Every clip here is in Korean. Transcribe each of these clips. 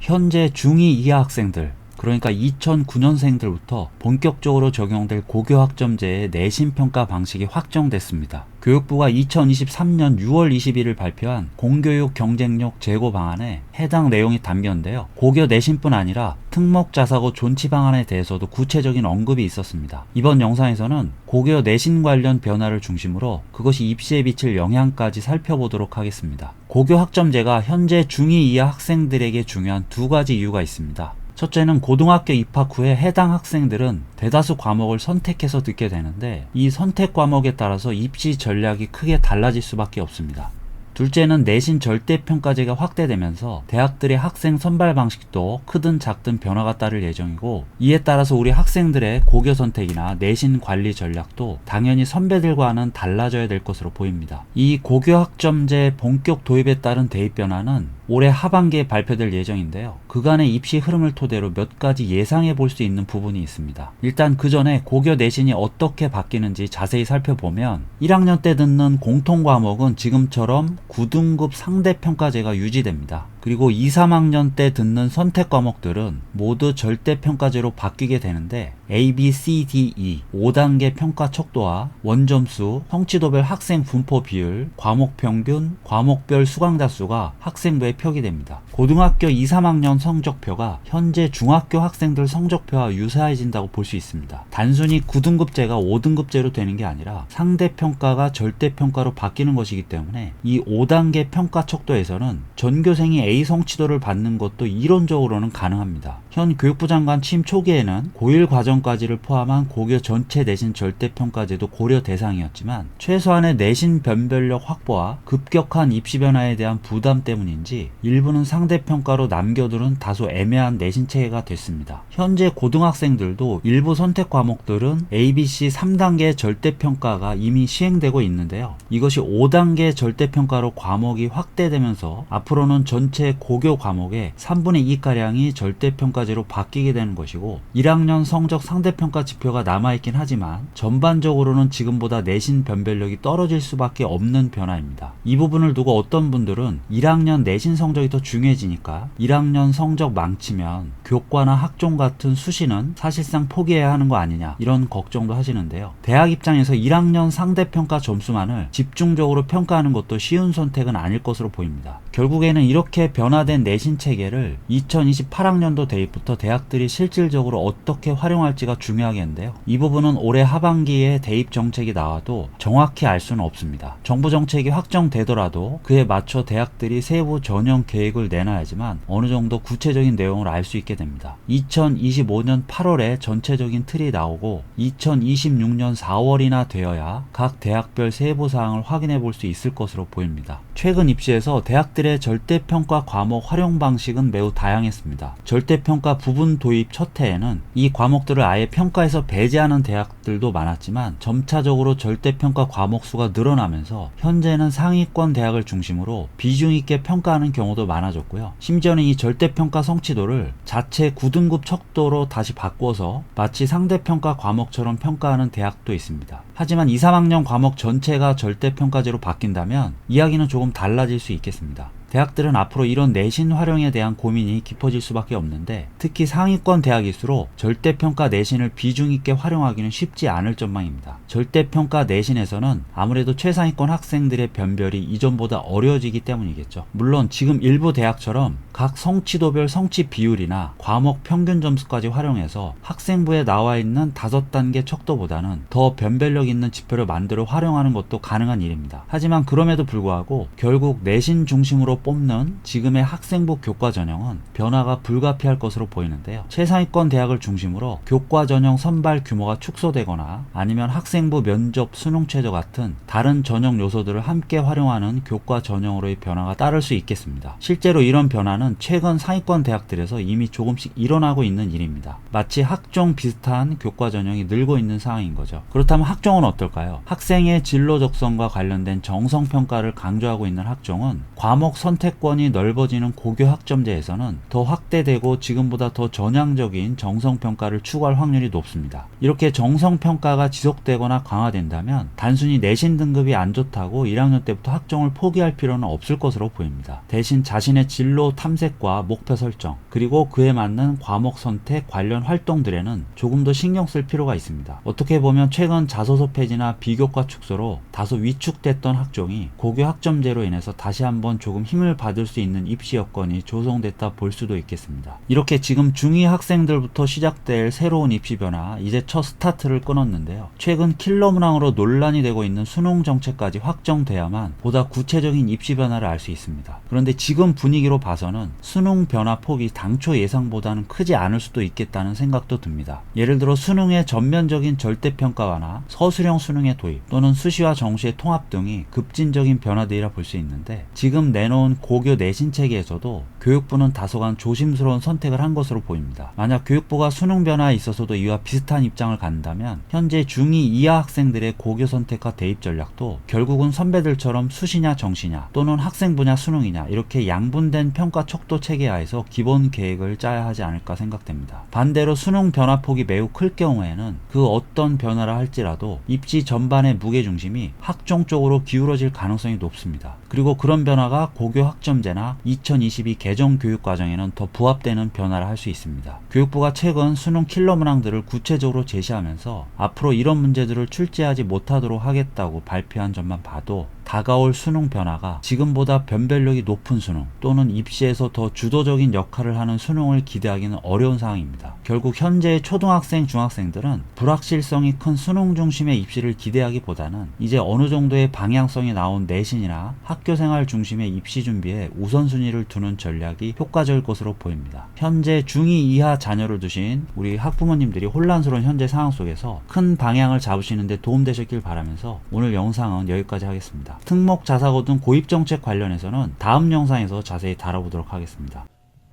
현재 중2 이하 학생들, 그러니까 2009년생들부터 본격적으로 적용될 고교학점제의 내신평가 방식이 확정됐습니다. 교육부가 2023년 6월 20일을 발표한 공교육 경쟁력 제고 방안에 해당 내용이 담겼는데요. 고교 내신뿐 아니라 특목 자사고 존치 방안에 대해서도 구체적인 언급이 있었습니다. 이번 영상에서는 고교 내신 관련 변화를 중심으로 그것이 입시에 미칠 영향까지 살펴보도록 하겠습니다. 고교 학점제가 현재 중2 이하 학생들에게 중요한 두 가지 이유가 있습니다. 첫째는 고등학교 입학 후에 해당 학생들은 대다수 과목을 선택해서 듣게 되는데 이 선택 과목에 따라서 입시 전략이 크게 달라질 수밖에 없습니다. 둘째는 내신 절대평가제가 확대되면서 대학들의 학생 선발 방식도 크든 작든 변화가 따를 예정이고, 이에 따라서 우리 학생들의 고교 선택이나 내신 관리 전략도 당연히 선배들과는 달라져야 될 것으로 보입니다. 이 고교 학점제 본격 도입에 따른 대입 변화는 올해 하반기에 발표될 예정인데요. 그간의 입시 흐름을 토대로 몇 가지 예상해 볼 수 있는 부분이 있습니다. 일단 그 전에 고교 내신이 어떻게 바뀌는지 자세히 살펴보면 1학년 때 듣는 공통 과목은 지금처럼 9등급 상대평가제가 유지됩니다. 그리고 2, 3학년 때 듣는 선택 과목들은 모두 절대평가제로 바뀌게 되는데 A, B, C, D, E 5단계 평가 척도와 원점수, 성취도별 학생 분포 비율, 과목 평균, 과목별 수강자 수가 학생부에 표기됩니다. 고등학교 2, 3학년 성적표가 현재 중학교 학생들 성적표와 유사해진다고 볼 수 있습니다. 단순히 9등급제가 5등급제로 되는 게 아니라 상대평가가 절대평가로 바뀌는 것이기 때문에 이 5단계 평가 척도에서는 전교생이 A 성취도를 받는 것도 이론적으로는 가능합니다. 현 교육부 장관 취임 초기에는 고1 과정까지를 포함한 고교 전체 내신 절대평가제도 고려 대상이었지만 최소한의 내신 변별력 확보와 급격한 입시 변화에 대한 부담 때문인지 일부는 상대평가로 남겨두는 다소 애매한 내신 체계가 됐습니다. 현재 고등학생들도 일부 선택 과목들은 A, B, C 3단계 절대평가가 이미 시행되고 있는데요. 이것이 5단계 절대평가로 과목이 확대되면서 앞으로는 전체 고교 과목의 3분의 2가량이 절대평가제로 바뀌게 되는 것이고, 1학년 성적 상대평가 지표가 남아있긴 하지만 전반적으로는 지금보다 내신 변별력이 떨어질 수밖에 없는 변화입니다. 이 부분을 두고 어떤 분들은 1학년 내신 성적이 더 중요해지니까 1학년 성적 망치면 교과나 학종 같은 수시는 사실상 포기해야 하는 거 아니냐, 이런 걱정도 하시는데요. 대학 입장에서 1학년 상대평가 점수만을 집중적으로 평가하는 것도 쉬운 선택은 아닐 것으로 보입니다. 결국에는 이렇게 변화된 내신 체계를 2028학년도 대입부터 대학들이 실질적으로 어떻게 활용할지가 중요하겠는데요. 이 부분은 올해 하반기에 대입 정책이 나와도 정확히 알 수는 없습니다. 정부 정책이 확정되더라도 그에 맞춰 대학들이 세부 전형 계획을 내놔야지만 어느 정도 구체적인 내용을 알 수 있게 됩니다. 2025년 8월에 전체적인 틀이 나오고 2026년 4월이나 되어야 각 대학별 세부 사항을 확인해 볼 수 있을 것으로 보입니다. 최근 입시에서 대학들의 절대평가 과목 활용 방식은 매우 다양했습니다. 절대평가 부분 도입 첫 해에는 이 과목들을 아예 평가에서 배제하는 대학들도 많았지만 점차적으로 절대평가 과목 수가 늘어나면서 현재는 상위권 대학을 중심으로 비중 있게 평가하는 경우도 많아졌고요. 심지어는 이 절대평가 성취도를 자체 9등급 척도로 다시 바꿔서 마치 상대평가 과목처럼 평가하는 대학도 있습니다. 하지만 2, 3학년 과목 전체가 절대평가제로 바뀐다면 이야기는 조금 달라질 수 있겠습니다. 대학들은 앞으로 이런 내신 활용에 대한 고민이 깊어질 수밖에 없는데, 특히 상위권 대학일수록 절대평가 내신을 비중 있게 활용하기는 쉽지 않을 전망입니다. 절대평가 내신에서는 아무래도 최상위권 학생들의 변별이 이전보다 어려워지기 때문이겠죠. 물론 지금 일부 대학처럼 각 성취도별 성취 비율이나 과목 평균 점수까지 활용해서 학생부에 나와 있는 5단계 척도보다는 더 변별력 있는 지표를 만들어 활용하는 것도 가능한 일입니다. 하지만 그럼에도 불구하고 결국 내신 중심으로 뽑는 지금의 학생부 교과 전형은 변화가 불가피할 것으로 보이는데요. 최상위권 대학을 중심으로 교과 전형 선발 규모가 축소되거나 아니면 학생부 면접 수능 최저 같은 다른 전형 요소들을 함께 활용하는 교과 전형으로의 변화가 따를 수 있겠습니다. 실제로 이런 변화는 최근 상위권 대학들에서 이미 조금씩 일어나고 있는 일입니다. 마치 학종 비슷한 교과 전형이 늘고 있는 상황인 거죠. 그렇다면 학종은 어떨까요? 학생의 진로 적성과 관련된 정성평가를 강조하고 있는 학종은 과목 선택권이 넓어지는 고교 학점제에서는 더 확대되고 지금보다 더 전향적인 정성평가를 추구할 확률이 높습니다. 이렇게 정성평가가 지속되거나 강화된다면 단순히 내신 등급이 안 좋다고 1학년 때부터 학종을 포기할 필요는 없을 것으로 보입니다. 대신 자신의 진로 탐색과 목표 설정, 그리고 그에 맞는 과목 선택 관련 활동들에는 조금 더 신경 쓸 필요가 있습니다. 어떻게 보면 최근 자소서 폐지나 비교과 축소로 다소 위축됐던 학종이 고교 학점제로 인해서 다시 한번 조금 힘을 받을 수 있는 입시 여건이 조성됐다 볼 수도 있겠습니다. 이렇게 지금 중2 학생들부터 시작될 새로운 입시 변화, 이제 첫 스타트를 끊었는데요. 최근 킬러 문항으로 논란이 되고 있는 수능 정책까지 확정돼야만 보다 구체적인 입시 변화를 알 수 있습니다. 그런데 지금 분위기로 봐서는 수능 변화 폭이 당초 예상보다는 크지 않을 수도 있겠다는 생각도 듭니다. 예를 들어 수능의 전면적인 절대평가화나 서술형 수능의 도입 또는 수시와 정시의 통합 등이 급진적인 변화들이라 볼 수 있는데, 지금 내놓은 고교 내신 체계에서도 교육부는 다소간 조심스러운 선택을 한 것으로 보입니다. 만약 교육부가 수능 변화에 있어서도 이와 비슷한 입장을 갖는다면 현재 중2 이하 학생들의 고교 선택과 대입 전략도 결국은 선배들처럼 수시냐 정시냐 또는 학생 분야 수능이냐 이렇게 양분된 평가 척도 체계하에서 기본 계획을 짜야 하지 않을까 생각됩니다. 반대로 수능 변화폭이 매우 클 경우에는 그 어떤 변화를 할지라도 입시 전반의 무게중심이 학종 쪽으로 기울어질 가능성이 높습니다. 그리고 그런 변화가 고교 학점제나 2022 개정 교육과정에는 더 부합되는 변화를 할 수 있습니다. 교육부가 최근 수능 킬러 문항들을 구체적으로 제시하면서 앞으로 이런 문제들을 출제하지 못하도록 하겠다고 발표한 점만 봐도 다가올 수능 변화가 지금보다 변별력이 높은 수능 또는 입시에서 더 주도적인 역할을 하는 수능을 기대하기는 어려운 상황입니다. 결국 현재의 초등학생, 중학생들은 불확실성이 큰 수능 중심의 입시를 기대하기보다는 이제 어느 정도의 방향성이 나온 내신이나 학교생활 중심의 입시 준비에 우선순위를 두는 전략이 효과적일 것으로 보입니다. 현재 중2 이하 자녀를 두신 우리 학부모님들이 혼란스러운 현재 상황 속에서 큰 방향을 잡으시는 데 도움되셨길 바라면서 오늘 영상은 여기까지 하겠습니다. 특목 자사고 등 고입정책 관련해서는 다음 영상에서 자세히 다뤄보도록 하겠습니다.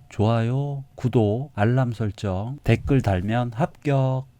좋아요, 구독, 알람 설정, 댓글 달면 합격!